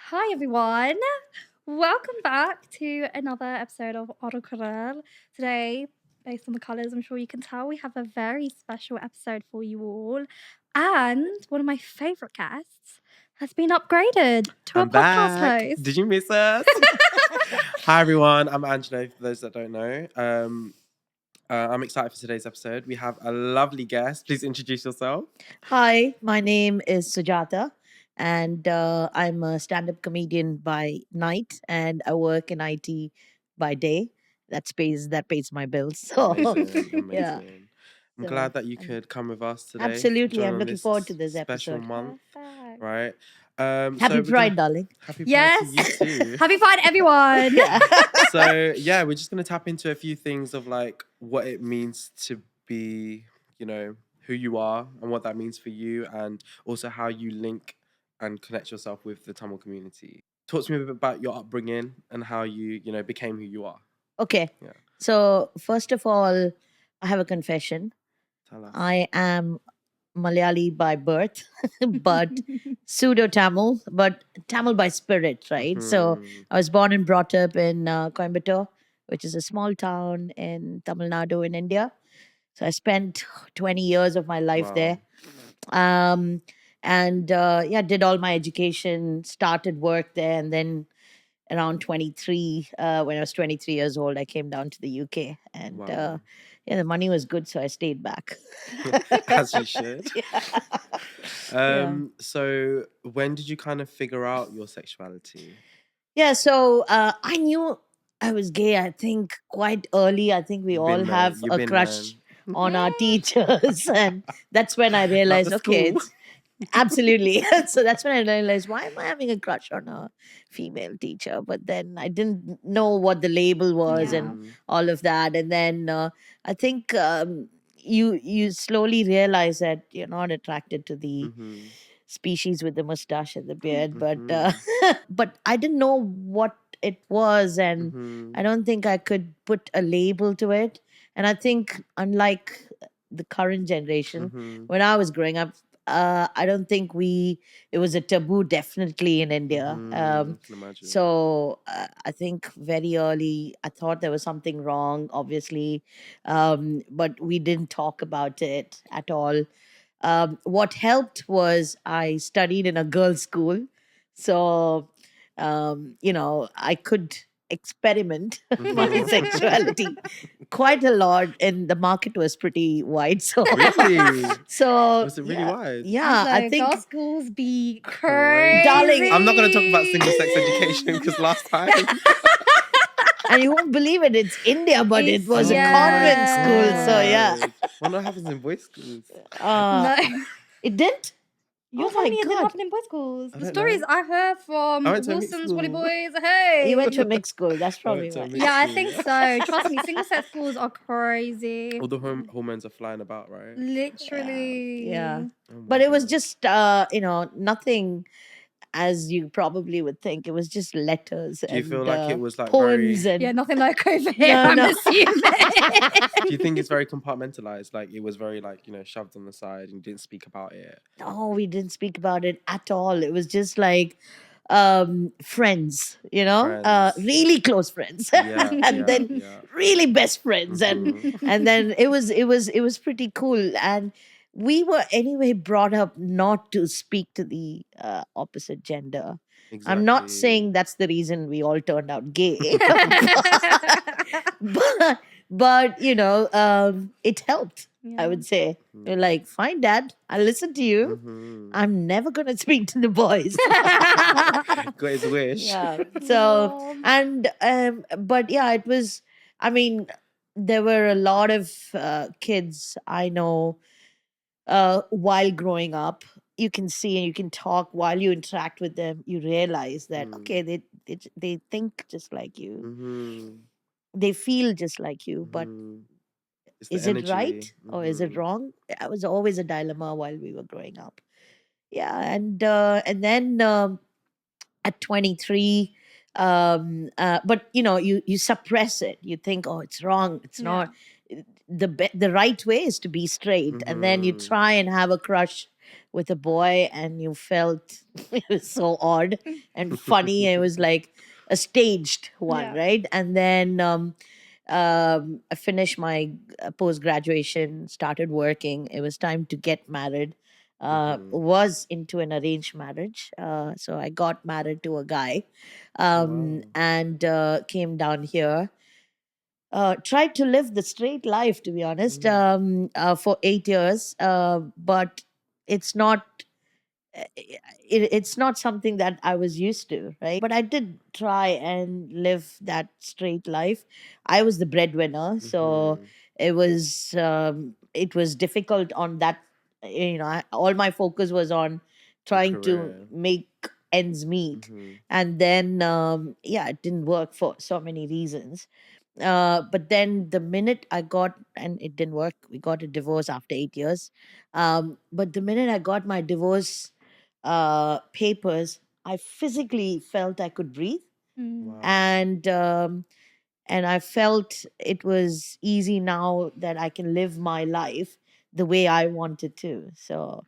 Hi everyone, welcome back to another episode of Oru Kural. Today, based on the colours, I'm sure you can tell we have a very special episode for you all. And one of my favourite guests has been upgraded to I'm a podcast back. host. Did you miss us? Hi everyone, I'm Angelo. For those that don't know, I'm excited for today's episode. We have a lovely guest. Please introduce yourself. Hi, my name is Sujatha, and I'm a stand-up comedian by night, and I work in IT by day. That pays my bills. So Amazing. yeah, I'm so glad that you I'm- could come with us today. absolutely, join I'm on looking this forward to this special episode. month, Perfect. right? Happy so we're Pride, darling. Happy Pride Yes. to you too. Happy Pride, everyone! So yeah, we're just gonna tap into a few things of like what it means to be, who you are and what that means for you, and also how you link and connect yourself with the Tamil community. Talk to me a bit about your upbringing and how you, became who you are. Okay. Yeah. So first of all, I have a confession. Tell us. I am Malayali by birth, but pseudo Tamil, but Tamil by spirit, right? So Mhm. I was born and brought up in Coimbatore, which is a small town in Tamil Nadu in India. So I spent 20 years of my life Wow. there. And did all my education, started work there, and then around 23, when I was 23 years old, I came down to the UK. And Wow. the money was good, so I stayed back. As you should. Yeah. So when did you kind of figure out your sexuality? Yeah, so I knew I was gay, I think, quite early. I think we You've all been there, have you've a been crush there. on our teachers. And that's when I realized, the okay, school. absolutely. So that's when I realized, why am I having a crush on a female teacher? But then I didn't know what the label was Yeah. and all of that. And then I think you slowly realize that you're not attracted to the Mhm. species with the mustache and the beard, but Mhm. but I didn't know what it was, and Mhm. I don't think I could put a label to it. And I think, unlike the current generation, Mhm. when I was growing up, I don't think it was a taboo, definitely, in India. I can imagine. So I think very early I thought there was something wrong, obviously, but we didn't talk about it at all. What helped was I studied in a girls' school. So, I could experiment my Mhm. sexuality quite a lot, and the market was pretty wide. So, Really? so Was it really yeah, wide? Yeah, I think, girls' schools be Crazy. Darling, I'm not going to talk about single sex education because last time. and you won't believe it, it's India, but It's- it was a yeah. convent school. So, yeah. What not happens in boys' schools? No. It didn't? You Oh told my me it didn't God. happen in boys' schools. I The don't stories know. I heard from I went to a mixed Wilson's Woolly school. Boys. Hey, You went to a mixed school. That's probably went to a why. mixed yeah, I school. think so. Trust me, single sex schools are crazy. All the hormones are flying about, right? Literally. Yeah. Oh my But it was God. just, nothing as you probably would think. It was just letters Do you and feel like it was like poems very? and Yeah, nothing like over here, No, I'm no. assuming. Do you think it's very compartmentalized? Like it was very shoved on the side and you didn't speak about it. No, we didn't speak about it at all. It was just like friends, Friends. really close friends. Yeah, And yeah, then yeah. really best friends. Mhm. And then it was pretty cool. And we were anyway brought up not to speak to the opposite gender. I'm not saying that's the reason we all turned out gay. but it helped, I would say. You're like, fine, Dad, I'll listen to you. Mhm. I'm never gonna speak to the boys. Got his wish. Yeah. So but yeah, it was. I mean, there were a lot of kids I know while growing up. You can see and you can talk while you interact with them. You realize that okay, they think just like you. Mhm. They feel just like you, but Mhm. It's the is it energy. right or is it Mhm. wrong? That was always a dilemma while we were growing up. Yeah, and then at 23, but you suppress it. You think, oh, it's wrong. It's Yeah. not. The right way is to be straight, and then you Mhm. try and have a crush with a boy and you felt it was so odd and funny. It was like a staged one, Yeah. right? And then I finished my post graduation, started working. It was time to get married. Was into an arranged marriage. So I got married to a guy Wow. and came down here. Tried to live the straight life, to be honest, for 8 years. But it's not it's not something that I was used to, right? But I did try and live that straight life. I was the breadwinner, so it was difficult on that. All my focus was on trying to Career. make ends meet, and then yeah, it didn't work for so many reasons. But then the minute I got, and it didn't work, we got a divorce after 8 years. But the minute I got my divorce papers, I physically felt I could breathe, Mm. Wow. and I felt it was easy now that I can live my life the way I wanted to. So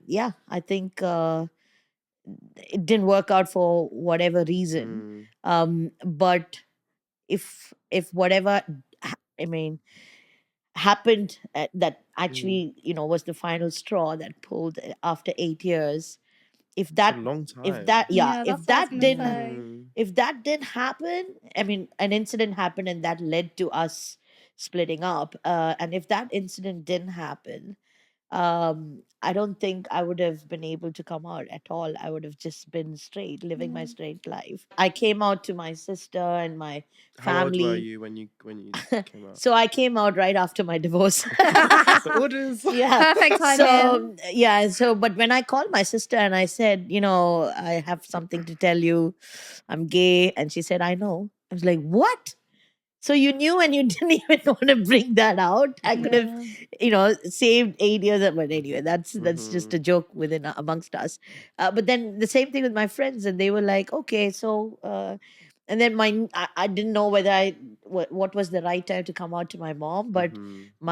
yeah, I think it didn't work out for whatever reason. But if whatever I mean happened that actually was the final straw that pulled after 8 years, if It's a that long if time. that yeah Yeah, if that's what I was that gonna didn't say. if that didn't happen, I mean, an incident happened and that led to us splitting up, and if that incident didn't happen, I don't think I would have been able to come out at all. I would have just been straight, living my Mm. straight life. I came out to my sister and my How old were family. you when you came out? So I came out right after my divorce. Orders. Yeah. Perfect timing. So yeah. So, but when I called my sister and I said, I have something to tell you, I'm gay, and she said, I know. I was like, what? So you knew and you didn't even want to bring that out. I could have, saved 8 years. But anyway, that's just a joke within amongst us. But then the same thing with my friends, and they were like, okay, so. And then I didn't know whether what was the right time to come out to my mom, but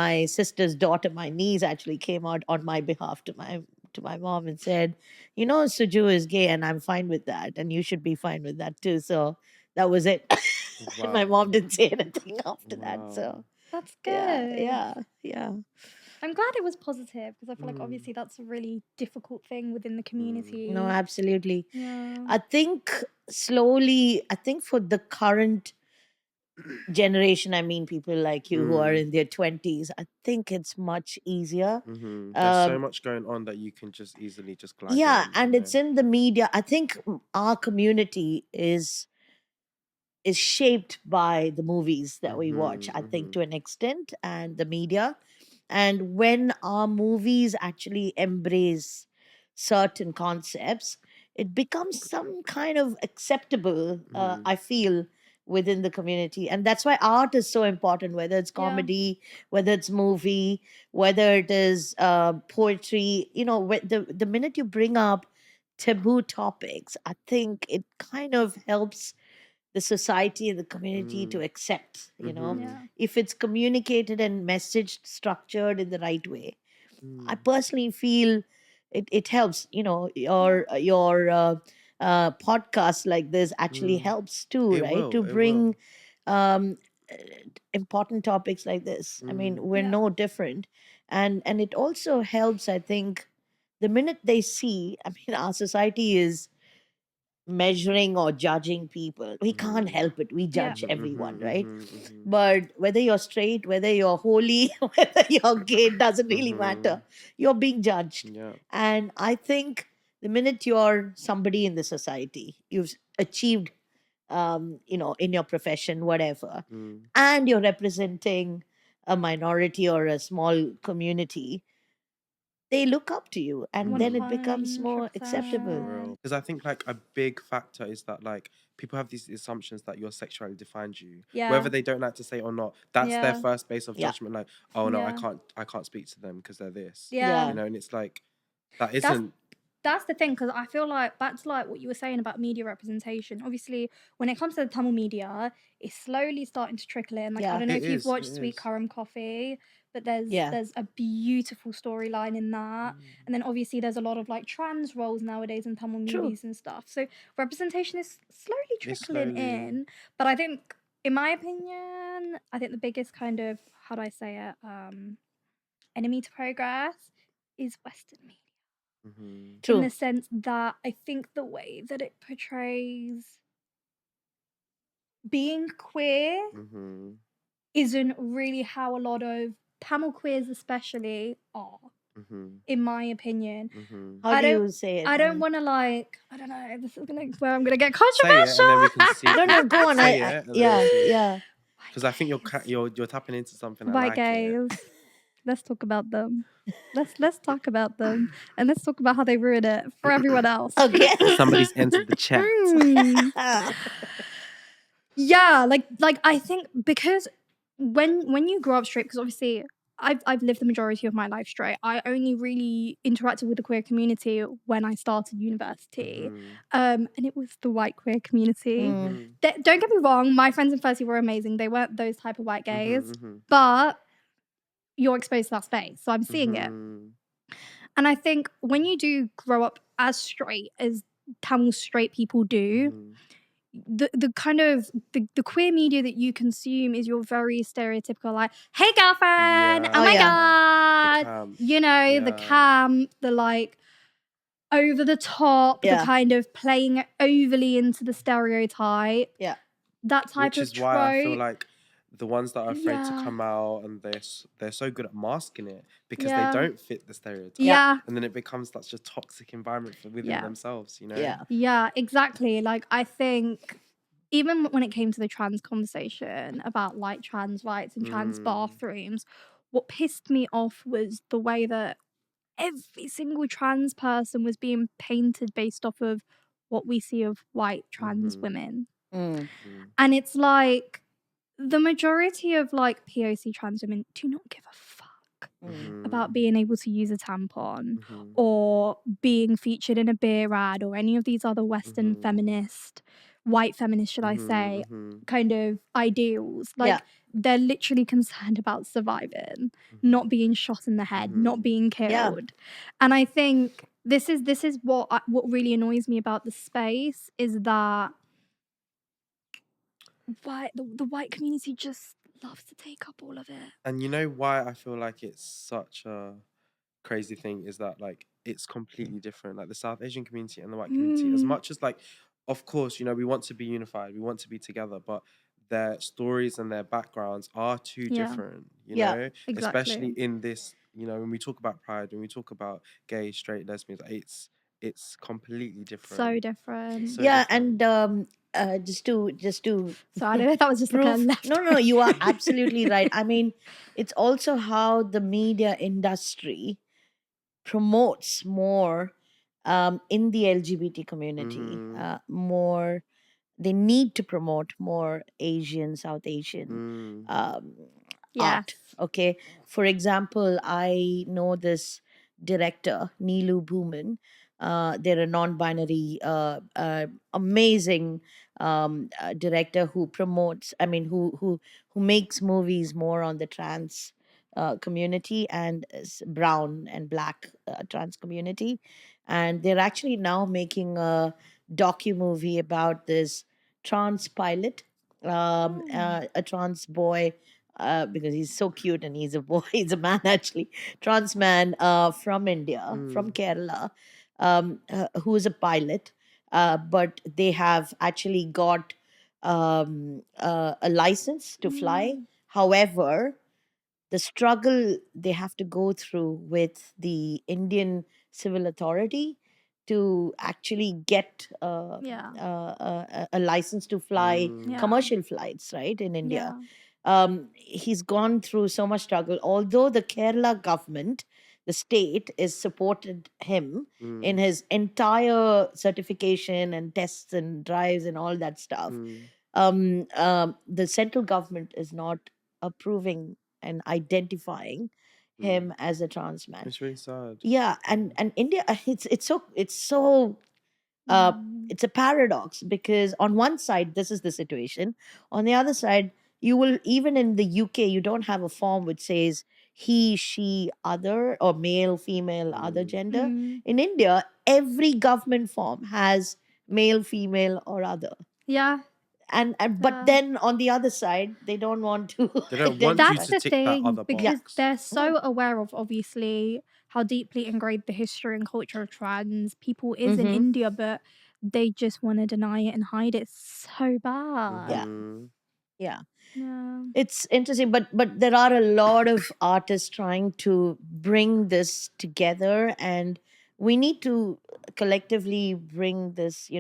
my sister's daughter, my niece, actually came out on my behalf to my mom and said, Suju is gay, and I'm fine with that, and you should be fine with that too. So that was it. And my mom Wow. didn't say anything after that. Wow. So That's yeah, good. yeah. I'm glad it was positive because I feel like obviously that's a really difficult thing within the community. No, absolutely. Yeah. I think slowly, I think for the current generation, I mean, people like you who are in their 20s, I think it's much easier. There's so much going on that you can just easily just glide Yeah, in. and it's in the media. I think our community is shaped by the movies that we watch, I think, to an extent, and the media. And when our movies actually embrace certain concepts, it becomes some kind of acceptable, I feel, within the community. And that's why art is so important, whether it's Yeah. comedy, whether it's movie, whether it is poetry. The minute you bring up taboo topics, I think it kind of helps the society and the community to accept, Yeah. if it's communicated and messaged, structured in the right way. I personally feel it helps. Your podcast like this actually helps too, It right? will. To It will. bring um, uh, important topics like this. I mean, we're Yeah. no different, and it also helps. I think the minute they see, I mean, our society is measuring or judging people. We can't help it. We Yeah. judge everyone, right? But whether you're straight, whether you're holy, whether you're gay, it doesn't really matter. You're being judged. Yeah. And I think the minute you're somebody in the society, you've achieved, in your profession, whatever, and you're representing a minority or a small community, they look up to you, and then it becomes more acceptable. For Because I think like a big factor is that like people have these assumptions that your sexuality defines you, Yeah. whether they don't like to say or not. That's their Yeah. first base of Yeah. judgment. Like, oh no, Yeah. I can't speak to them because they're this. Yeah. You know, and it's like that That's isn't. that's the thing, because I feel like back to like what you were saying about media representation. Obviously, when it comes to the Tamil media, it's slowly starting to trickle in. Like, I Yeah. don't know It if you've is, watched it Sweet is. Currant Coffee, but there's Yeah. a beautiful storyline in that. And then obviously there's a lot of like trans roles nowadays in Tamil True. movies and stuff. So representation is slowly It's trickling slowly. in. But I think, in my opinion, I think the biggest kind of, how do I say it, enemy to progress is Western media. In True. the sense that I think the way that it portrays being queer Mm-hmm. isn't really how a lot of Tamil queers especially are, Mm-hmm. in my opinion. Mm-hmm. How I do don't you say it? I don't want to like, I don't know, this is where I'm gonna get Say it, and then we can see. No, no, go on. Say it, and then Yeah, we'll see. yeah. Because I think you're tapping into something. I White like it. gays. Let's talk about them. Let's talk about them, and let's talk about how they ruin it for everyone else. Okay. Somebody's entered the chat. Yeah, like I think because when you grow up straight, because obviously I've lived the majority of my life straight. I only really interacted with the queer community when I started university, and it was the white queer community. Mm. Don't get me wrong, my friends in first year were amazing. They weren't those type of white gays, Mm-hmm. but you're exposed to that space, so I'm seeing it. Mm-hmm. And I think when you do grow up as straight as Tamil straight people do, the kind of the queer media that you consume is your very stereotypical, like, hey girlfriend, Yeah. oh my yeah. god, camp. you know, the Yeah. camp, the like over the top, Yeah. the kind of playing overly into the stereotype. Yeah. That type Which of is why I feel trope. like the ones that are afraid to Yeah. come out, and they're so good at masking it because Yeah. they don't fit the stereotype. Yeah. And then it becomes such a toxic environment within Yeah. themselves, you know? Yeah. Yeah, exactly. Like, I think even when it came to the trans conversation about like trans rights and trans bathrooms, what pissed me off was the way that every single trans person was being painted based off of what we see of white trans women. Mm. And it's like the majority of like POC trans women do not give a fuck about being able to use a tampon or being featured in a beer ad or any of these other Western feminist, white feminist, should I say, kind of ideals. Like, Yeah. they're literally concerned about surviving, not being shot in the head, not being killed. Yeah. And I think this is what really annoys me about the space is that the white community just loves to take up all of it. And you know why I feel like it's such a crazy thing is that like it's completely different. Like the South Asian community and the white community, as much as like, of course, you know, we want to be unified, we want to be together, but their stories and their backgrounds are too different, you know, especially in this, you know, when we talk about pride, when we talk about gay, straight, lesbians, it's completely different. So different. So Yeah, different. and just to So I don't know if that was just like a prove, left. no, you are absolutely right. I mean, it's also how the media industry promotes more in the LGBT community. More, they need to promote more Asian, South Asian art. Okay, for example, I know this director Neelu Bhuman. They're a non-binary, amazing director who promotes. I mean, who makes movies more on the trans community and brown and black trans community, and they're actually now making a docu movie about this trans pilot, a trans boy. Because he's so cute and he's a boy, he's a man actually, trans man from India, from Kerala, who is a pilot, but they have actually got a license to fly. However, the struggle they have to go through with the Indian civil authority to actually get a license to fly commercial flights, right, in India. He's gone through so much struggle. Although the Kerala government, the state, is supported him in his entire certification and tests and drives and all that stuff, the central government is not approving and identifying him as a trans man. It's really sad. Yeah, and India, it's so it's a paradox, because on one side this is the situation, on the other side, you will, even in the UK, you don't have a form which says he, she, other, or male, female, other gender. Mm. In India, every government form has male, female, or other. Yeah. And but Yeah. then on the other side, they don't want to They don't want you That's to the tick that thing, other because box. they're so aware of, obviously, how deeply ingrained the history and culture of trans people is in Mhm. India, but they just want to deny it and hide it so bad. Yeah. Mhm. Yeah. Yeah. It's interesting, but there are a lot of artists trying to bring this together, and we need to collectively bring this,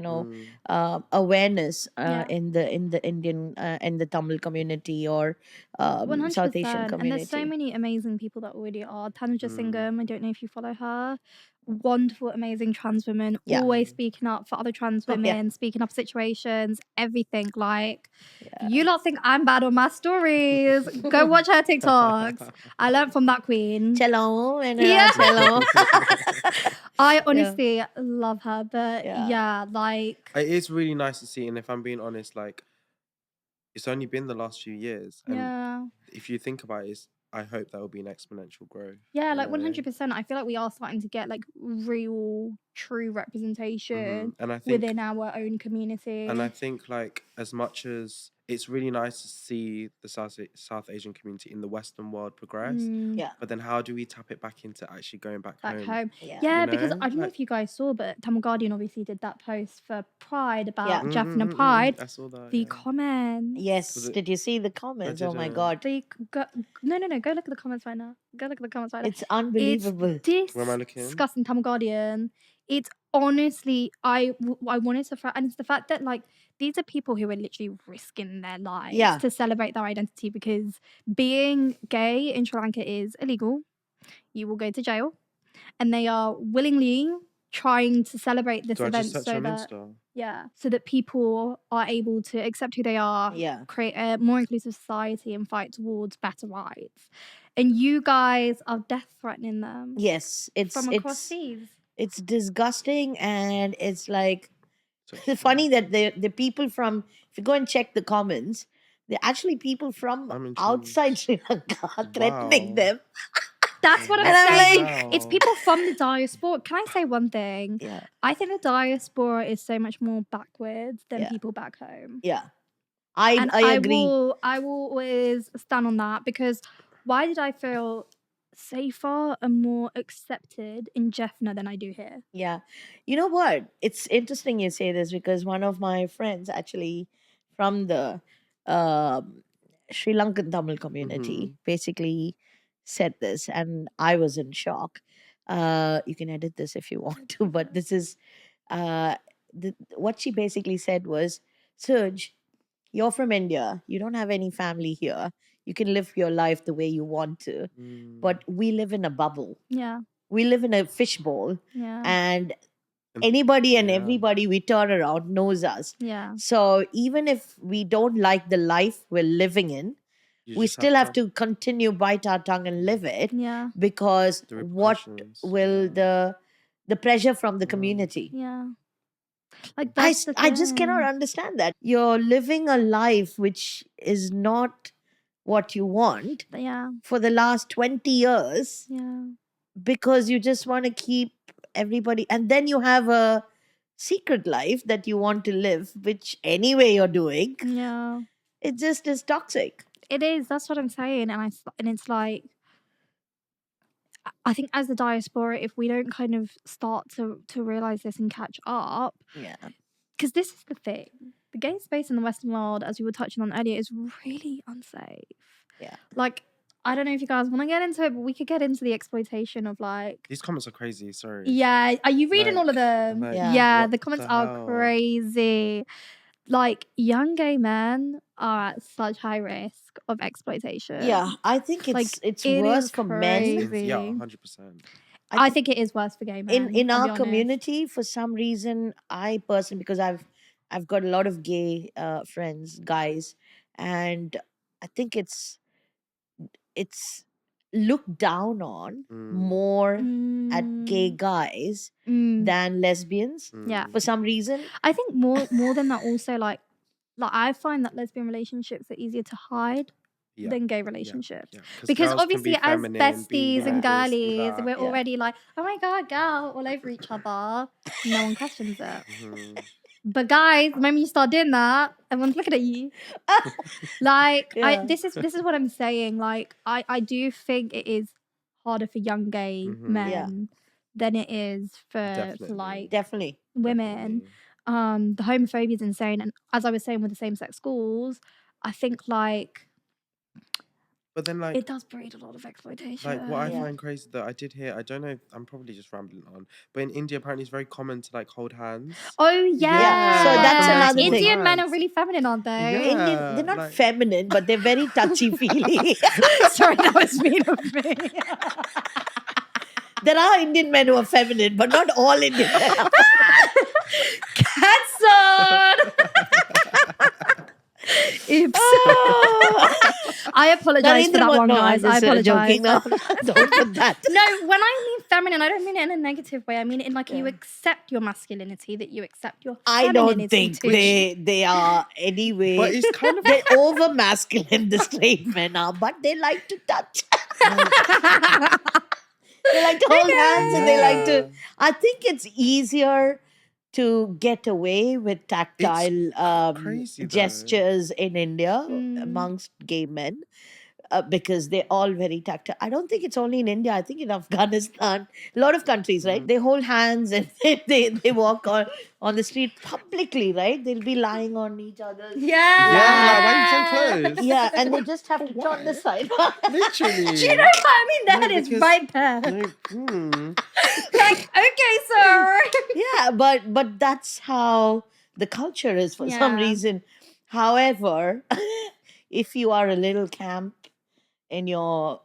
awareness Yeah. in the Indian in the Tamil community, or South Asian 100%. And there's so community. many amazing people that already are. Tanuja Mm. Singham, I don't know if you follow her. Wonderful, amazing trans women, Yeah. always speaking up for other trans Oh, yeah. women, speaking up situations, everything. Like, Yeah. you lot think I'm bad on my stories. Go watch her TikToks. I learned from that queen. Cello and Yeah. cello. I honestly love her, but Yeah. yeah, like, It is really nice to see, and if I'm being honest, like, it's only been the last few years, and yeah. if you think about it, I hope that will be an exponential growth. Yeah, you like know? 100%. I feel like we are starting to get like real, true representation And I think, within our own community. and I think, like, as much as it's really nice to see the South Asian community in the Western world progress, Mm, Yeah. but then how do we tap it back into actually going back home? Yeah. Yeah, You because know? I don't know Like- if you guys saw, but Tamil Guardian obviously did that post for Pride about Yeah. Jaffna Pride. I saw that. The yeah. comments. Yes. Was it- Did you see the comments? Oh my didn't. God. No. Go look at the comments right now. Go look at the comments right now. It's unbelievable. It's Where am I looking? disgusting, Tamil Guardian. It's honestly, I wanted to, and it's the fact that like these are people who are literally risking their lives Yeah. to celebrate their identity, because being gay in Sri Lanka is illegal. You will go to jail, and they are willingly trying to celebrate this Do I event just search so on that Insta? so that people are able to accept who they are, Yeah. create a more inclusive society, and fight towards better rights. And you guys are death threatening them Yes. from across seas. It's disgusting, and it's like Search it's funny that the people from, if you go and check the comments, they're actually people from I'm intrigued. outside Sri Lanka threatening Wow. them. That's what I'm And I'm saying. like- It's people from the diaspora. Can I say one thing? Yeah. I think the diaspora is so much more backwards than Yeah. people back home. Yeah. I agree. I will always stand on that, because why did I feel safer and more accepted in Jaffna than I do here? Yeah. You know what? It's interesting you say this, because one of my friends actually from the Sri Lankan Tamil community basically said this, and I was in shock. You can edit this if you want to, but this is what she basically said was, Suj, you're from India. You don't have any family here. You can live your life the way you want to. But we live in a bubble. Yeah, We live in a fishbowl, yeah, and And- anybody and yeah. everybody we turn around knows us. yeah. So even if we don't like the life we're living in, You we just still have to continue bite our tongue and live it, Yeah, because The what repercussions, will yeah. the pressure from the community? yeah. Like I, that's the I just cannot thing. understand that. You're living a life which is not what you want Yeah, for the last 20 years, yeah, because you just want to keep everybody, and then you have a secret life that you want to live, which anyway you're doing. yeah. It just is toxic. It is. That's what I'm saying, and it's like, I think as the diaspora, if we don't kind of start to realize this and catch up, Yeah. because this is the thing, the gay space in the Western world, as we were touching on earlier, is really unsafe. Yeah. Like, I don't know if you guys want to get into it, but we could get into the exploitation of like. These comments are crazy. Sorry. Yeah, are you reading all of them? like, Yeah, what the comments the are hell? crazy. Like, young gay men are at such high risk of exploitation. Yeah, I think Like, it's it worse is for men. crazy. Yeah, 100%. I think it is worse for gay men. In I'll our be honest. community, for some reason, I personally, because I've got a lot of gay friends, guys, and I think it's look down on Mm. more at gay Mm, guys mm, than lesbians yeah. for some reason. I think more than that also like I find that lesbian relationships are easier to hide Yeah. than gay Yeah. relationships. Yeah. Because girls can be obviously as feminine, be, besties and this, be girlies, that. we're Yeah. already like, oh my god, girl, all over each other. No one questions it. Mhm. But guys, the moment you start doing that, everyone's looking at you. Like Yeah. this is what I'm saying. Like I do think it is harder for young gay Mhm. men than it is for Definitely. like Definitely. women. Definitely. The homophobia is insane, and as I was saying with the same-sex schools, I think like But then, like, it does breed a lot of exploitation. like what I Yeah. find crazy that I did hear, I don't know, I'm probably just rambling on, but in India apparently it's very common to like hold hands. Oh yeah. Yeah, so that's for men to another hold thing. Indian men are hands. really feminine, aren't they? Indian, they're not like- feminine, but they're very touchy-feely. Sorry, that was mean of me. There are Indian men who are feminine, but not all Indian men are. Cancelled. Oops. Oh. I apologize for that Narendra one, no, guys. I'm I just, apologize. joking. No, don't put that. No, when I mean feminine, I don't mean it in a negative way. I mean it in like you accept your masculinity, that you accept your I femininity don't think too. they are anyway. But it's kind of They're over masculine, the straight men are, but they like to touch. They like to hold hands and they like to. I think it's easier to get away with tactile crazy, though. gestures in India Mm. amongst gay men. Because they're all very tactile. I don't think it's only in India. I think in Afghanistan, a lot of countries, right? They hold hands and they walk on the street publicly, right? They'll be lying on each other's. Yeah. like, why are you so close? Yeah, and they just have to turn this side. Literally. Do you know what I mean? That No, is because- right there. No, Like, okay, sir. Yeah, but that's how the culture is for some Yeah. reason. However, if you are a little camp in your,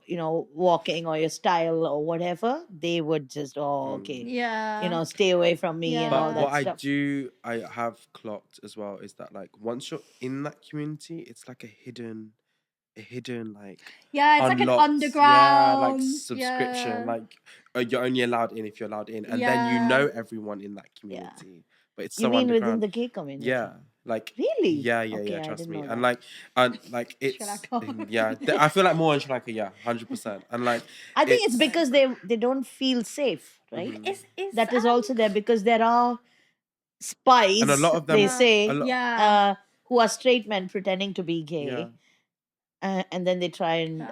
walking or your style or whatever, they would just, okay, Yeah. stay away from me and Yeah. all But that what stuff. I have clocked as well is that like once you're in that community, it's like a hidden like Yeah, it's like an unlocked, underground. like subscription, Yeah. like you're only allowed in if you're allowed in, and then Yeah. you know everyone in that community. But it's You so mean within underground. the gay community? Yeah, like Really? yeah, Okay, I trust didn't me, know and that. like it's Lanka. yeah. I feel like more in Sri Lanka, yeah, 100%, and like I think it's because they don't feel safe, right? It's That is also there because there are spies, and a lot of them they say, Yeah. who are straight men pretending to be gay. yeah. And then they try and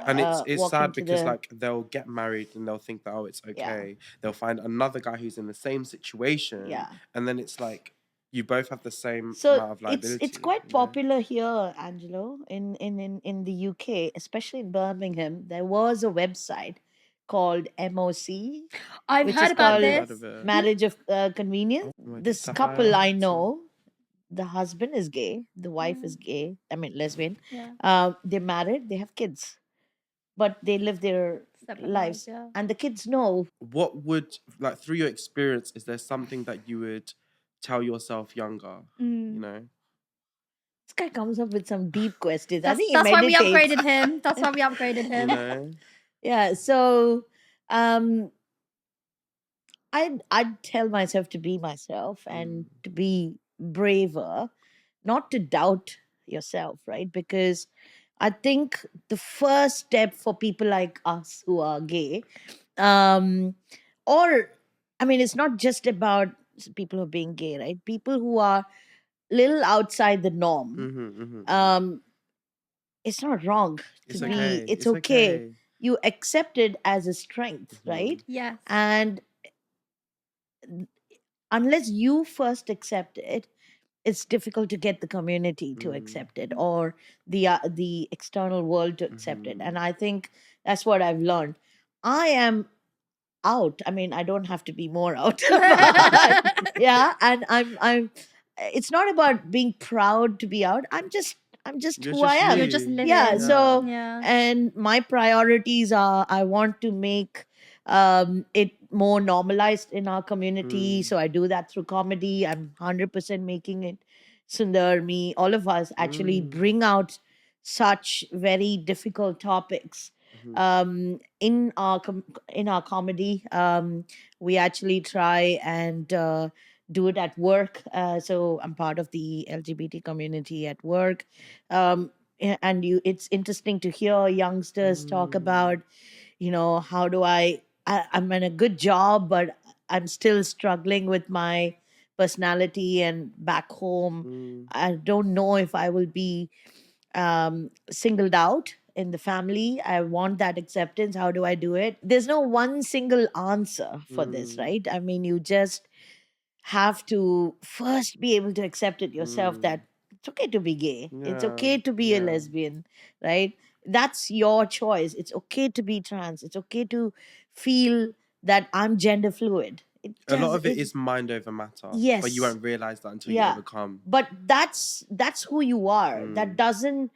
It's walk sad into because the, like they'll get married and they'll think that it's okay. They'll find another guy who's in the same situation. Yeah. And then it's like you both have the same amount so of liability. it's quite you know? popular here, Angelo, in the UK, especially in Birmingham. There was a website called MOC, I've which heard is about called Heard this. of it. Marriage of Convenience. Oh my God, This Sapphire, couple I so- know, the husband is gay, the wife is gay. I mean lesbian. Yeah. They're married, they have kids, but they live their Separate lives, yeah. and the kids know. What would like through your experience, is there something that you would tell yourself younger? Mm. You know? This guy comes up with some deep questions. I That's, think he that's why we meditates. upgraded him. That's why we upgraded You him. know? Yeah, so I'd tell myself to be myself and to be braver, not to doubt yourself, right? Because I think the first step for people like us who are gay, or I mean, it's not just about people who are being gay, right? People who are little outside the norm. It's not wrong to It's be. okay. It's okay. You accept it as a strength, right? Yes. And unless you first accept it, it's difficult to get the community to accept it, or the external world to accept it. And I think that's what I've learned. I am out. I mean, I don't have to be more out. Yeah, and I'm. It's not about being proud to be out. I'm just You're who I just am. You're just living. Yeah. So Yeah. and my priorities are, I want to make it more normalized in our community. So I do that through comedy. I'm 100% making it. Sundar, me, all of us actually bring out such very difficult topics In our comedy, we actually try and do it at work. So I'm part of the LGBT community at work, and it's interesting to hear youngsters talk about, how do I'm in a good job, but I'm still struggling with my personality, and back home I don't know if I will be singled out in the family. I want that acceptance. How do I do it? There's no one single answer for this, right? I mean, you just have to first be able to accept it yourself, that it's okay to be gay. It's Yeah. okay to be a Yeah. lesbian, right? That's your choice. It's okay to be trans. It's okay to feel that I'm gender fluid. A lot of it is mind over matter. But you Yes. won't realize that until you Yeah. overcome. But that's who you are. That doesn't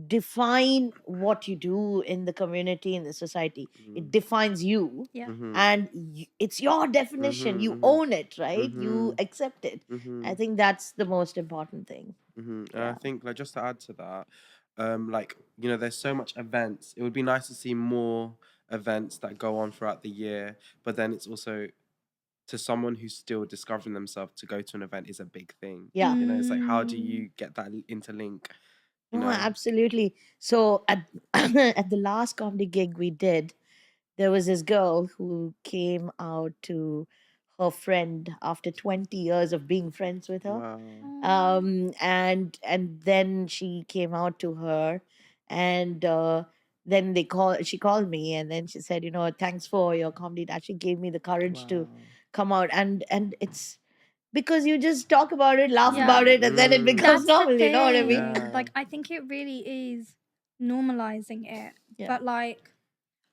define what you do in the community, in the society. It defines you. Yeah. And it's your definition. You own it, right? You accept it. I think that's the most important thing. And I think, like, just to add to that, like, there's so much events. It would be nice to see more events that go on throughout the year, but then it's also, to someone who's still discovering themselves, to go to an event is a big thing. Yeah. It's like, how do you get that interlink? No, absolutely. So at at the last comedy gig we did, there was this girl who came out to her friend after 20 years of being friends with her. Wow. And then she came out to her, and then she called me, and then she said, thanks for your comedy. It actually gave me the courage to come out. And it's because you just talk about it, laugh Yeah. about it, and then it becomes That's normal. the You know what I thing. mean? Yeah. Like, I think it really is normalizing it. Yeah. But like,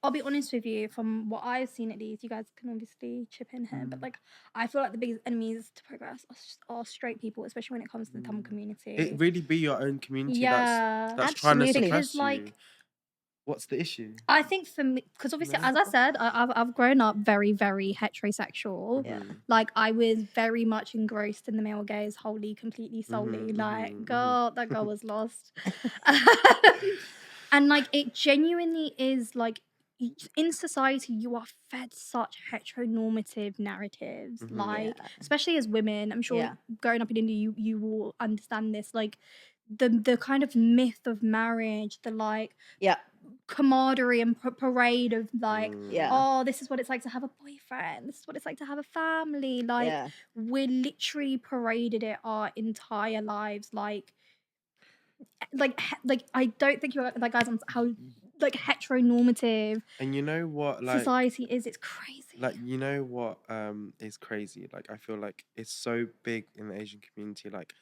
I'll be honest with you, from what I've seen at least, you guys can obviously chip in here, but like, I feel like the biggest enemies to progress are straight people, especially when it comes to the Tamil community. It really be your own community Yeah, that's trying to absolutely. suppress because like, you. What's the issue? I think for me, because obviously, No. as I said, I've grown up very, very heterosexual. Yeah. Like, I was very much engrossed in the male gaze, wholly, completely, solely. Like, girl, that girl was lost. And like, it genuinely is like, in society, you are fed such heteronormative narratives. Like, especially as women, I'm sure Yeah. growing up in India, you will understand this. Like, the kind of myth of marriage, the like Yeah. camaraderie and parade of like, Yeah. oh, this is what it's like to have a boyfriend, this is what it's like to have a family. Like, Yeah. we're literally paraded it our entire lives. Like I don't think you're like, guys, on how like heteronormative And you know what, like, society is. It's crazy. like, you know what is crazy? Like, I feel like it's so big in the Asian community. Like,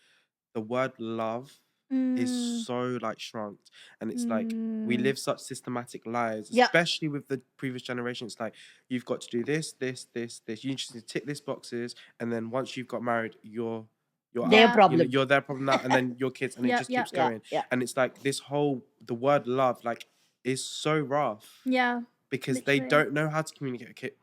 the word love is so like shrunk, and it's like we live such systematic lives, Yeah. especially with the previous generation. It's like, you've got to do this. You just need to tick these boxes, and then once you've got married, you're Their out. problem. You're their problem now, and then your kids, and it just keeps going. Yeah. And it's like the word love, like, is so rough. Yeah, Because they literally. don't know how to communicate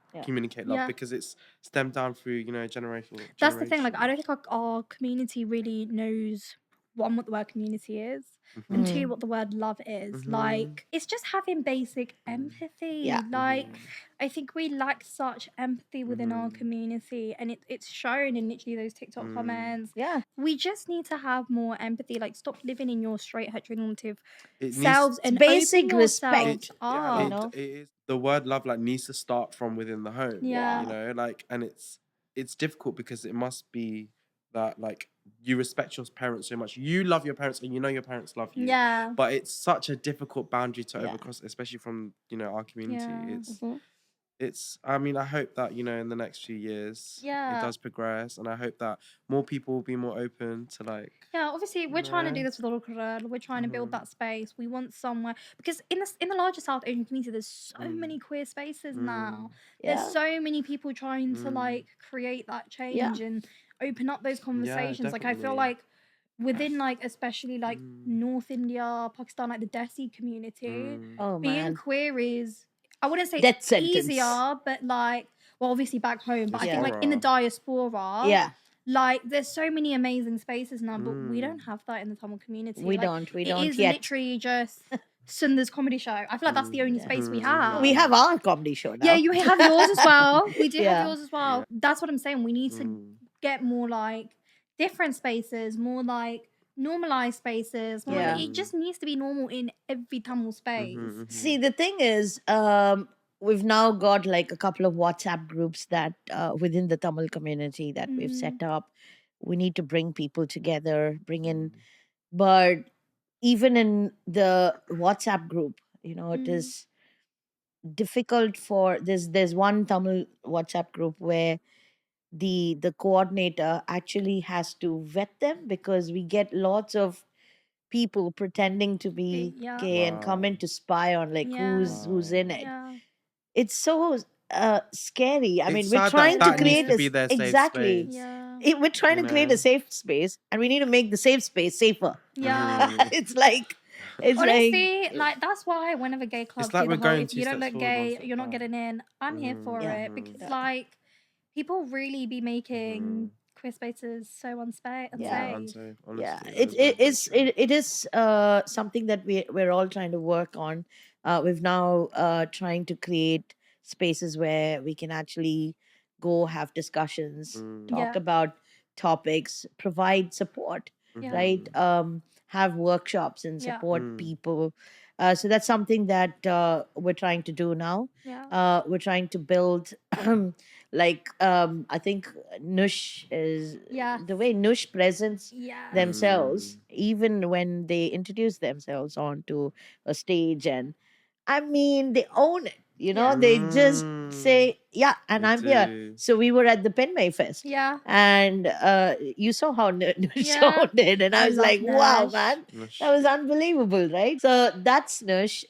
love, Yeah. because it's stemmed down through generation. That's the thing. Like, I don't think our community really knows, one, what the word community is, and two, what the word love is. Like, it's just having basic empathy. Yeah. Like, I think we lack such empathy within our community, and it's shown in literally those TikTok comments. Yeah. We just need to have more empathy. Like, stop living in your straight heteronormative It needs- selves and basic open yourselves respect. up. you know? it is, the word love, like, needs to start from within the home. Yeah. Like, and it's difficult because it must be that, like, you respect your parents so much, you love your parents, and your parents love you. Yeah. But it's such a difficult boundary to Yeah. overcross, especially from our community. Yeah. It's I mean, I hope that in the next few years it Yeah. does progress, and I hope that more people will be more open to, like, Yeah, obviously we're trying to do Yeah. this with Oru Kural. We're trying to build that space. We want somewhere, because in the larger South Asian community, there's so many queer spaces now. There's Yeah. so many people trying to like create that change and open up those conversations. Like, I feel definitely. like within like, especially like North India, Pakistan, like the Desi community, Oh being man. queer is, I wouldn't say Death it's sentence. easier, but like, well, obviously back home, but I think like in the Diaspora. diaspora, Yeah. like, there's so many amazing spaces now, but we don't have that in the Tamil community. We Like, don't It is yet. literally just Sunday's comedy show. I feel like that's the only space we have. We have our comedy show now. Yeah, you have yours as well. We do Yeah. have yours as well. That's what I'm saying. We need to Mm. get more like different spaces, more like normalized spaces. More Yeah. like, it just needs to be normal in every Tamil space. See, the thing is, we've now got like a couple of WhatsApp groups that within the Tamil community that we've set up. We need to bring people together, bring in, but even in the WhatsApp group, you know, it is difficult for there's one Tamil WhatsApp group where the coordinator actually has to vet them because we get lots of people pretending to be Yeah. gay and come in to spy on like who's in it. Yeah. It's so scary. I mean, It's we're sad trying that to needs create to be their safe exactly. space. Yeah. We're trying to create a safe space, and we need to make the safe space safer. Yeah. It's like, it's honestly, like that's why whenever gay clubs like do we're the whole going if two you don't steps look forward, one gay, step you're not back. getting in. I'm here for it because like people really be making queer spaces so unsafe. Unsafe, honestly, yeah, that it, is very, it very is true. it is something that we're all trying to work on. We've now trying to create spaces where we can actually go have discussions, talk Yeah. about topics, provide support, Yeah. right? Have workshops and Yeah. support people. So that's something that we're trying to do now. Yeah. We're trying to build like I think Nush is Yeah. the way Nush presents Yeah. themselves, even when they introduce themselves onto a stage, and I mean they own it. You know, they just say, "Yeah, and They I'm here." do. So we were at the Penway Fest, Yeah. and you saw how Nush Yeah. owned it, and I I was love like, "Wow, Nush. man, Nush. that was unbelievable, right?" So that's Nush.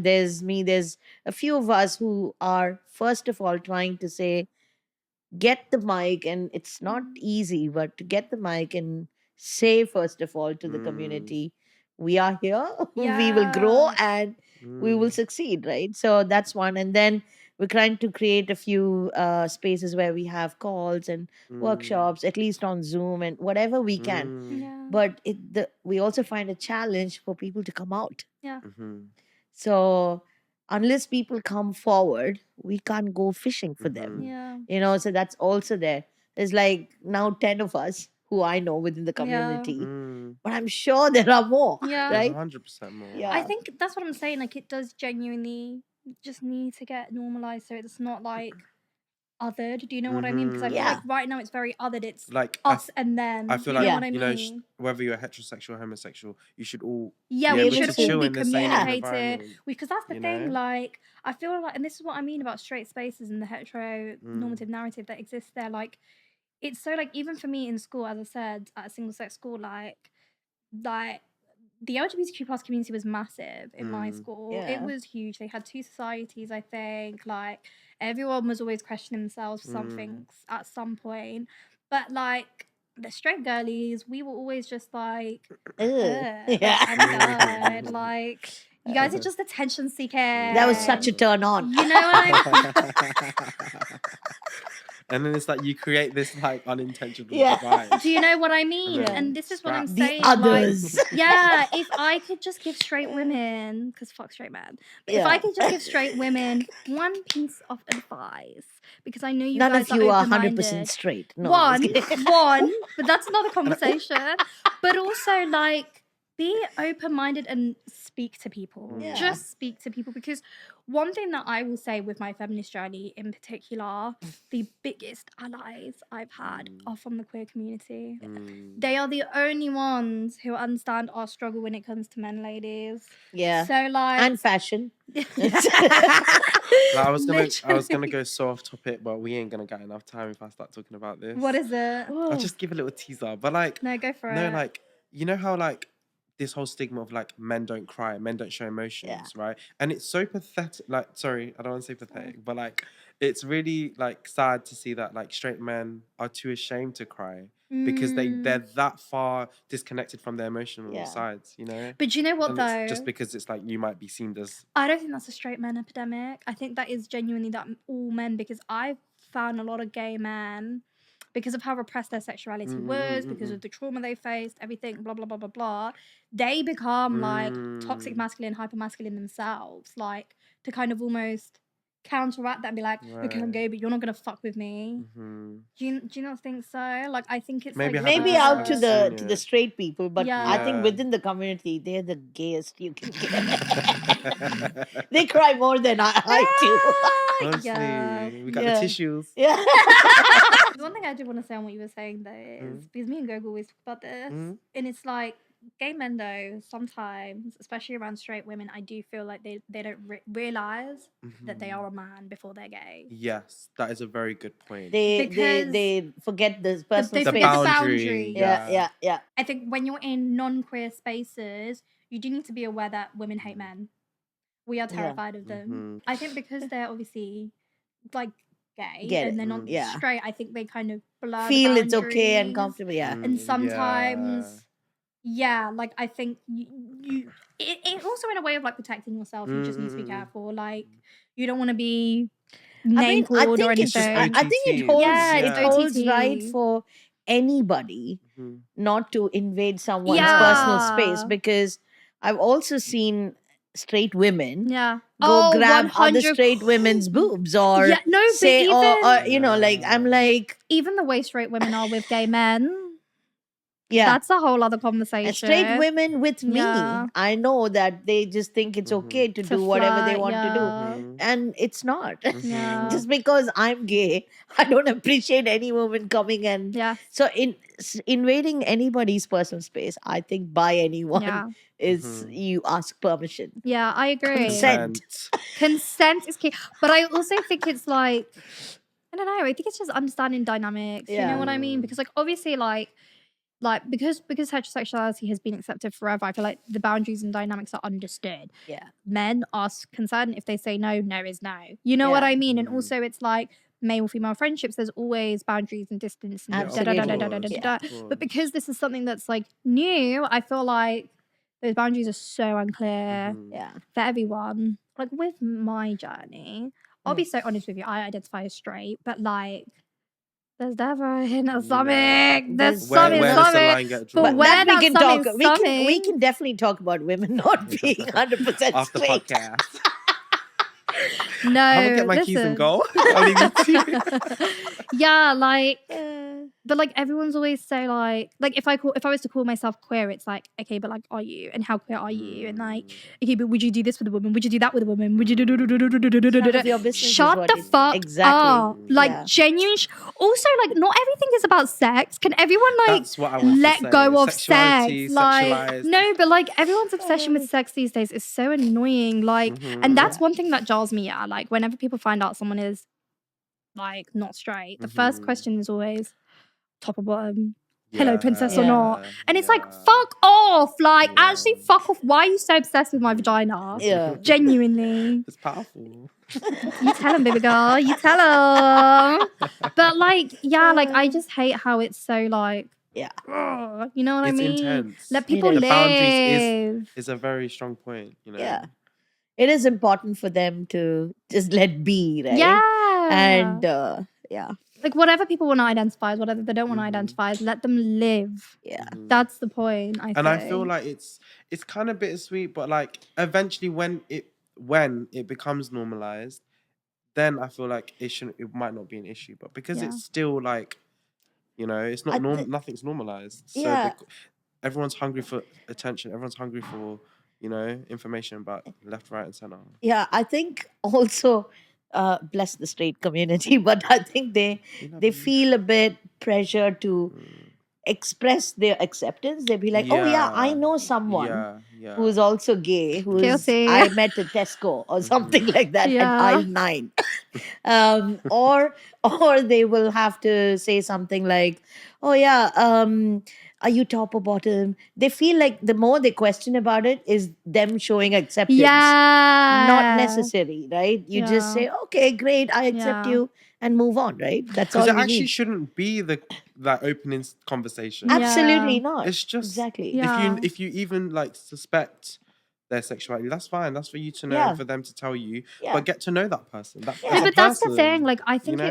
There's me. There's a few of us who are first of all trying to say, get the mic, and it's not easy, but to get the mic and say first of all to the community, we are here, we will grow, Yeah. and we will succeed, right? So that's one. And then we're trying to create a few spaces where we have calls and workshops, at least on Zoom and whatever we can. Yeah. But we also find a challenge for people to come out. Yeah. So unless people come forward, we can't go fishing for them. Yeah. You know, so that's also there. There's like now 10 of us who I know within the community, but I'm sure there are more, Yeah. There's right? 100% more. Yeah. I think that's what I'm saying. Like, it does genuinely just need to get normalized so it's not like othered. Do you know what I mean? Because I feel Yeah. like right now it's very othered. It's Like us and them. I feel you like know what I you mean? know whether you're heterosexual or homosexual, you should all Yeah, be we able should to all chill be in the same communicated. environment. Because that's the you thing. know? Like, I feel like, and this is what I mean about straight spaces and the heteronormative narrative that exists there. Like, it's so like even for me in school, as I said, at a single sex school, like the LGBTQ plus community was massive in my school. Yeah. It was huge. They had 2 societies, I think. Like everyone was always questioning themselves for something at some point. But like the straight girlies, we were always just like, Ugh. like, oh my god, like you guys are just attention seeking. That was such a turn on. You know what I mean? And then it's like you create this like unintentional Yeah. divide. Do you know what I mean? Yeah. And this is what I'm Scrap. The saying. others. Like, yeah, if I could just give straight women, because fuck straight men, but if I Yeah. could just give straight women one piece of advice, because I know you None guys of you are open-minded. 100% straight. No, I'm just kidding. One, but that's another conversation. But also, like, be open-minded and speak to people. Yeah. Just speak to people, because one thing that I will say with my feminist journey in particular, the biggest allies I've had are from the queer community. They are the only ones who understand our struggle when it comes to men, ladies. Yeah. So like, And fashion. Like, I was gonna Literally. go so off topic, but we ain't gonna get enough time if I start talking about this. What is it? I'll just give a little teaser. But like No, go for no, it. like you know how like this whole stigma of like men don't cry, men don't show emotions, right? And it's so pathetic. Like, sorry, I don't want to say pathetic, but like it's really like sad to see that like straight men are too ashamed to cry because they're that far disconnected from their emotional sides, you know? But do you know what And though? it's just because it's like you might be seen as I don't think that's a straight men epidemic. I think that is genuinely that all men, because I've found a lot of gay men because of how repressed their sexuality was, because of the trauma they faced, everything, blah, blah, blah, blah, blah, they become like toxic masculine, hyper masculine themselves, like to kind of almost counteract that and be like, okay, I'm gay, but you're not going to fuck with me. Do you not think so? Like, I think it's Maybe like Maybe I've out to seen the it. straight people, but I think Yeah. within the community, they're the gayest you can get. They cry more than I do. Honestly, yeah. we got the tissues. Yeah. One thing I did want to say on what you were saying though is because me and Gogo always talk about this, and it's like gay men though sometimes, especially around straight women, I do feel like they don't realize that they are a man before they're gay. Yes, that is a very good point. They forget the personal They space. forget the boundary. Yeah. I think when you're in non-queer spaces, you do need to be aware that women hate men. We are terrified of them. I think because they're obviously like gay and they're not straight, I think they kind of blur Feel the it's okay and boundaries. comfortable. Yeah. And sometimes, like I think it also in a way of like protecting yourself, you just need to be careful. Like you don't want to be name called or anything. I think it holds right for anybody not to invade someone's personal space, because I've also seen straight women go grab 100 other straight women's boobs or say or you know, like I'm like, even the way straight women are with gay men. Yeah, that's a whole other conversation. And straight women with me, I know that they just think it's okay to do whatever they want to do, and it's not. Just because I'm gay, I don't appreciate any woman coming and so invading anybody's personal space, I think by anyone is you ask permission. Yeah, I agree. Consent is key, but I also think it's like, I don't know, I think it's just understanding dynamics. You know what I mean? Because like obviously like because heterosexuality has been accepted forever, I feel like the boundaries and dynamics are understood. Yeah. Men are concerned if they say no, no is no. You know what I mean? And also it's like male female friendships, there's always boundaries and distance and but because this is something that's like new, I feel like those boundaries are so unclear for everyone. Like with my journey, I'll be so honest with you, I identify as straight, but like there's never a hint of something. There's something. But when we can talk, we can definitely talk about women not being 100% after straight. Podcast. No, I'm gonna get my keys and go. I'll leave it to you. Yeah, like, but like everyone's always so like if I was to call myself queer, it's like, okay, but like, are you? And how queer are you? And like, okay, but would you do this with a woman? Would you do that with a woman? Would you do? Shut the fuck up! Like genuine. Also, like, not everything is about sex. Can everyone like let go of sex? Like, no, but like everyone's obsession with sex these days is so annoying. Like, and that's one thing that jars me out. Like, whenever people find out someone is like not straight, the first question is always top or bottom, hello princess or not, and it's like, fuck off, like actually fuck off. Why are you so obsessed with my vagina? Genuinely, it's powerful. You tell him, baby girl, you tell him. But like, like I just hate how it's so like, you know what I mean? Intense. Let people live. The boundaries is a very strong point, you know. It is important for them to just let be, right? And like whatever people want to identify as, whatever they don't want to identify as, let them live. That's the point, I think. And I feel like it's kind of bittersweet, but like eventually when it becomes normalized, then I feel like it might not be an issue. But because it's still like, you know, it's not nothing's normalized. So everyone's hungry for attention. Everyone's hungry for, you know, information about left, right, and center. Yeah, I think also, bless the straight community, but I think they feel a bit pressure to express their acceptance. They'll be like, oh yeah, I know someone who's also gay, who's I met at Tesco or something like that at aisle 9. Or they will have to say something like, oh yeah, are you top or bottom? They feel like the more they question about it is them showing acceptance. Not necessary, right? You just say, okay, great, I accept you, and move on, right? That's all you need. Because it actually shouldn't be that opening conversation. Absolutely not. It's just exactly. If you even like suspect their sexuality, that's fine. That's for you to know and for them to tell you. But get to know that person. But that's the thing. Like, I think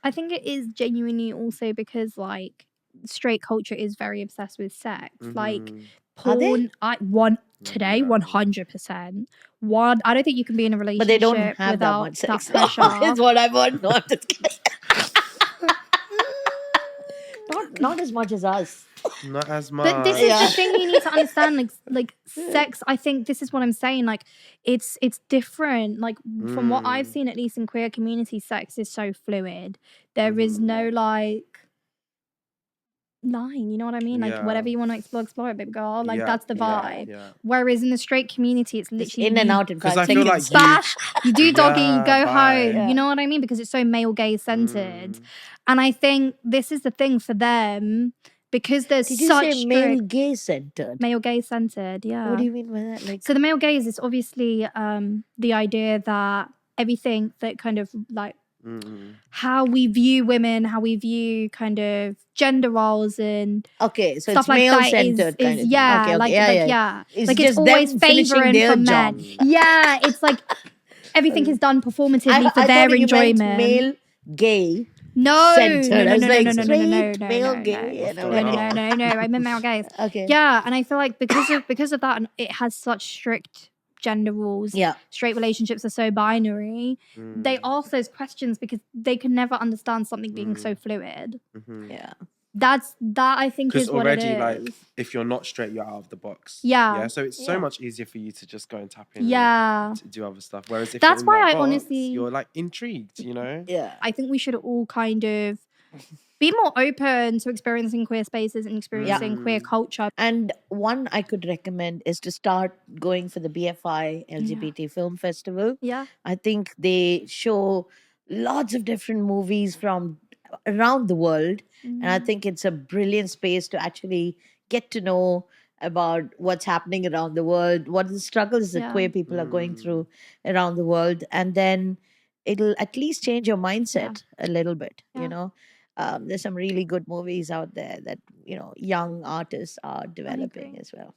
I think it is genuinely also because like straight culture is very obsessed with sex. Like Mhm. Are they? porn, today, Yeah. 100%. I don't think you can be in a But relationship they don't have that without much that sex. pressure. Is what I want. No, I'm just kidding. Not as much as us. Not as much. But this is Yeah. the thing you need to understand. Like sex, I think this is what I'm saying. Like it's different. Like from what I've seen, at least in queer community, sex is so fluid. There is no like line, you know what I mean? Like Yeah. whatever you want to explore it, baby girl. Like Yeah, that's the yeah, vibe. yeah. Whereas in the straight community, it's It's literally in and you out in 'Cause 5 I feel seconds. like splash, you do doggy, you Yeah, go bye. home. Yeah. You know what I mean? Because it's so male gaze centered. Mm. And I think this is the thing for them because there's Did you such say male strict gaze centered? male gaze centered. Yeah. What do you mean by that? Like, So the male gaze is obviously the idea that everything that kind of like Mm. how we view women, how we view kind of gender roles and okay, so stuff it's like male that centered kind of thing. yeah, Okay, like yeah. It's like just it's always them finishing favoring their from job. men. Yeah, it's like everything is done performatively for I their thought you meant enjoyment. male gay No, centered. no, I no, was no, like, no, no, no, no, no, straight no, male no, gay. What's And I'm going like, on? no. I meant male gaze. okay. Yeah, and I feel like because of that, and it has such strict gender rules. Yeah. Straight relationships are so binary. They Mm. ask those questions because they can never understand something being so Mm. fluid. Mhm. Yeah. That I think Because is what it already, is. like, if you're not straight, you're out of the box. Yeah. So it's so Yeah. much easier for you to just go and tap in. Yeah. And to do other stuff. Whereas if That's you're in why that I box, honestly- you're like intrigued. You know. Yeah. I think we should all kind of be more open to experiencing queer spaces and experiencing queer culture. And one I could recommend is to start going for the BFI LGBT Film Festival. Yeah. I think they show lots of different movies from around the world. And I think it's a brilliant space to actually get to know about what's happening around the world, what are the struggles that Yeah. queer people are going through around the world. And then it'll at least change your mindset a little bit, Yeah. you know. There's some really good movies out there that, you know, young artists are developing agree. as well.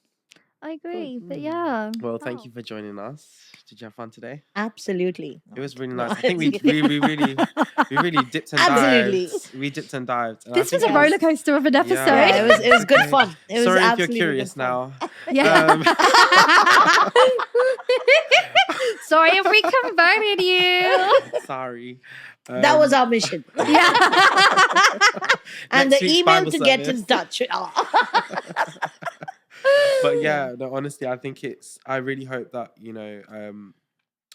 I agree. But yeah. Well, thank you for joining us. Did you have fun today? Absolutely. It was really No, nice. I think we I'm really dipped and Absolutely. dived. We dipped and dived. And I This was think a roller coaster of an episode. Yeah, it was good fun. It was Sorry if you're absolutely curious good fun. now. Yeah. Sorry if we converted you. Sorry. That was our mission. Yeah. And Next the week's email Bible to get service. in touch. But yeah, no, honestly, I think I really hope that, you know,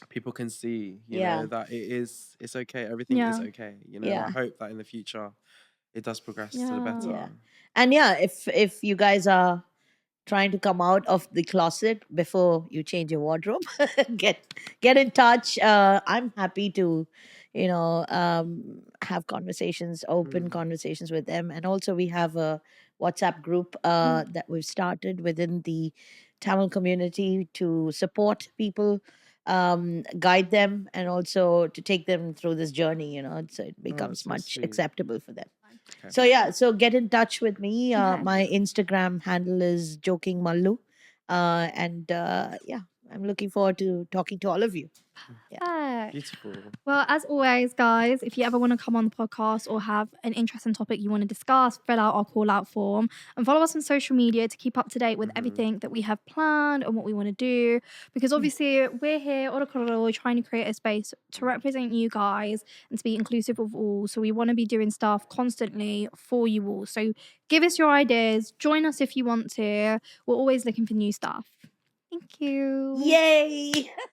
people can see, you Yeah. know, that it's okay. Everything is Yeah. okay. You know, Yeah. I hope that in the future it does progress to the Yeah. better. Yeah. And yeah, if you guys are trying to come out of the closet before you change your wardrobe, get in touch. I'm happy to, you know, have conversations, open conversations with them. And also we have a WhatsApp group that we've started within the Tamil community to support people, guide them, and also to take them through this journey, you know, so it becomes so much sweet. acceptable for them. Okay. So yeah, so get in touch with me. Okay. My Instagram handle is Joking Mallu. And yeah, I'm looking forward to talking to all of you. Perfect. Beautiful. Well, as always, guys, if you ever want to come on the podcast or have an interesting topic you want to discuss, fill out our call out form and follow us on social media to keep up to date with everything that we have planned and what we want to do. Because obviously, we're here, Oru Kural, trying to create a space to represent you guys and to be inclusive of all. So we want to be doing stuff constantly for you all. So give us your ideas, join us if you want to. We're always looking for new stuff. Thank you. Yay!